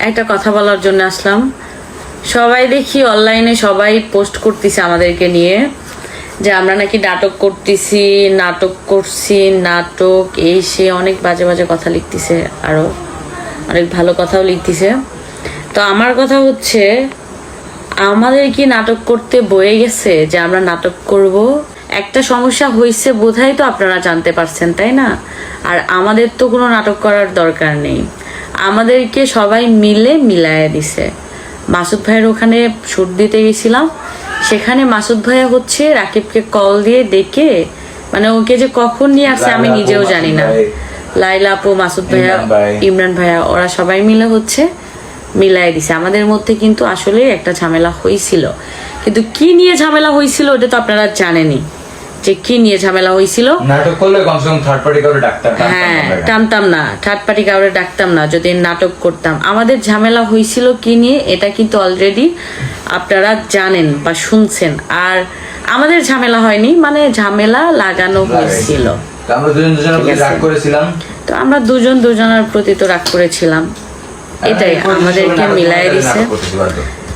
একটা কথা বলার জন্য আসলাম। সবাই দেখি অনলাইনে সবাই পোস্ট করতেছে আমাদেরকে নিয়ে যে আমরা নাকি নাটক করতেছি, নাটক করছি, নাটক এই সে অনেক বাজে বাজে কথা লিখতেছে, আরো অনেক ভালো কথাও লিখতেছে। তো আমার কথা হচ্ছে, আমাদের কি নাটক করতে বয়ে গেছে যে আমরা নাটক করব? একটা সমস্যা হয়েছে বোধহয়, তো আপনারা জানতে পারছেন তাই না? আর আমাদের তো কোনো নাটক করার দরকার নেই, আমাদেরকে সবাই মিলে মিলাইয়া দিছে। মাসুদ ভাইয়ের ওখানে শুট দিতে গেছিলাম, সেখানে মাসুদ ভাইয়া হচ্ছে রাকিবকে কল দিয়ে ডেকে, মানে ওকে যে কখন নিয়ে আসছে আমি নিজেও জানি না। লাইলা আপু, মাসুদ ভাইয়া, ইমরান ভাইয়া, ওরা সবাই মিলে হচ্ছে মিলাই দিছে আমাদের মধ্যে। কিন্তু আসলে একটা ঝামেলা হয়েছিল, কিন্তু কি নিয়ে ঝামেলা হয়েছিল ওটা তো আপনারা জানেনই, যে কি নিয়ে ঝামেলা হয়েছিল। নাটক করলে কমসে কম থার্ড পার্টি কাউরে ডাক্তার টানতাম না, থার্ড পার্টি কাউরে ডাকতাম না যদি নাটক করতাম। আমাদের ঝামেলা হয়েছিল কি নিয়ে এটা কিন্তু অলরেডি আপনারা জানেন বা শুনছেন। আর আমাদের ঝামেলা হয়নি, মানে ঝামেলা লাগানো হয়েছিল। আমরা দুজন দুজনের প্রতি রাগ করেছিলাম, তো আমরা দুজন দুজনের প্রতি তো রাগ করেছিলাম, এটাই আমাদেরকে মিলাই দিছে।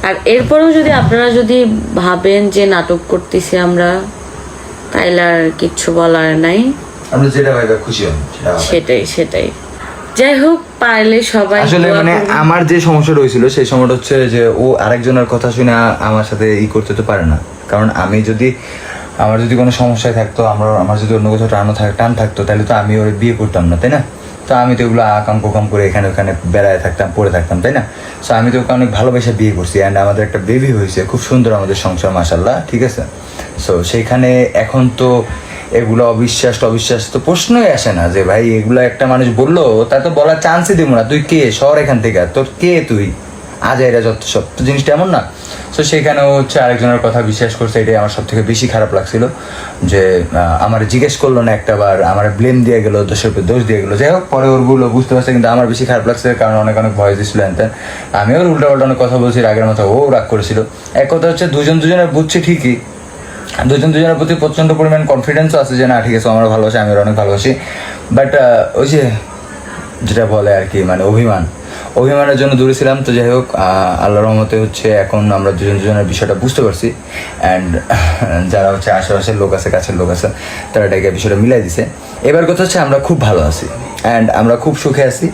আর এরপরেও যদি আপনারা যদি ভাবেন যে নাটক করতেছি আমরা, তাইলে আর কিচ্ছু বলার নাই, আমরা যেটা ভাইবা খুশি হন সেটাই। যাই হোক, পারলে সবাই আসলে মানে আমার যে সমস্যাটা হয়েছিল সেই সময়টা হচ্ছে যে ও আরেকজনের কথা শুনে আমার সাথে ই করতে তো পারে না। কারণ আমি যদি আমার যদি কোনো সমস্যায় থাকতো, আমার যদি অন্য কোথাও টান থাকতো, তাহলে তো আমি ওর বিয়ে করতাম না, তাই না? তো আমি তো এগুলো আকাম কোকাম করে এখানে ওখানে বেড়ায় থাকতাম, পড়ে থাকতাম, তাই না? সো আমি তো ওকে অনেক ভালোবেসে বিয়ে করছি, অ্যান্ড আমাদের একটা বেবি হয়েছে, খুব সুন্দর আমাদের সংসার, মাশাল্লাহ, ঠিক আছে। সো সেইখানে এখন তো এগুলো অবিশ্বাস তো প্রশ্নই আসে না যে ভাই এগুলো একটা মানুষ বললো, তা তো বলার চান্সই দিব না। তুই কে, শহর এখান থেকে, তোর কে তুই, আজ এরা যত সব তো জিনিসটা এমন না। সো সেখানেও হচ্ছে আরেকজনের কথা বিশ্বাস করছে, এটাই আমার সব থেকে বেশি খারাপ লাগছিল। যে আমার জিজ্ঞেস করলো না একটা বার, আমার ব্লেম দিয়ে গেলো, দোষের উপর দোষ দিয়ে গেলো। যাই হোক, পরে ওরগুলো বুঝতে পারছে, কিন্তু আমার বেশি খারাপ লাগছে, কারণ অনেক ভয় দিচ্ছিল। আমি ওর উল্টাপাল্টা অনেক কথা বলছি রাগের মাথা, ও রাগ করেছিল। এক কথা হচ্ছে দুজনের বুঝছি ঠিকই, দুজনের প্রতি প্রচন্ড পরিমাণ কনফিডেন্সও আছে যে না ঠিক আছে, আমরা ভালোবাসি, আমি অনেক ভালোবাসি। বাট ওই যে যেটা বলে আর কি, মানে অভিমানের জন্য দূরে ছিলাম। তো যাই হোক, আল্লাহর রহমতে হচ্ছে এখন আমরা দুজনের বিষয়টা বুঝতে পারছি, অ্যান্ড যারা হচ্ছে আশেপাশের লোক আছে, কাছের লোক আছে, তারা এটাকে বিষয়টা মিলাই দিছে। এবার কথা হচ্ছে আমরা খুব ভালো আছি, অ্যান্ড আমরা খুব সুখে আছি।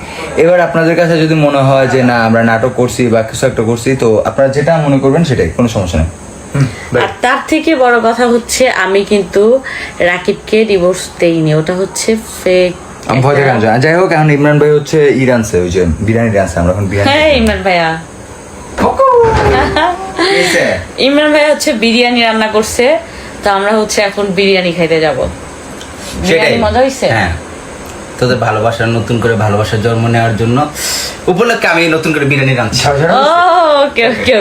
এবার আপনাদের কাছে যদি মনে হয় যে না আমরা নাটক করছি বা কিছু একটা করছি, তো আপনারা যেটা মনে করবেন সেটাই, কোনো সমস্যা নেই। আর তার থেকে বড় কথা হচ্ছে, আমি কিন্তু রাকিবকে ডিভোর্স দেইনি, ওটা হচ্ছে ফেক। যাই হোক, এখন ইমরান ভাই হচ্ছে ইরানসে, ওই যে বিরিয়ানি রানছে, আমরা এখন বিরিয়ানি। হ্যাঁ, ইমরান ভাইয়া হচ্ছে বিরিয়ানি রান্না করছে, তো আমরা হচ্ছে এখন বিরিয়ানি খাইতে যাব। বিরিয়ানি মজা হইছে? হ্যাঁ, তোদের ভালোবাসার, নতুন করে ভালোবাসার জন্ম নেওয়ার জন্য উপলক্ষে আমি নতুন করে বিরিয়ানি রাঁধছি। ওকে।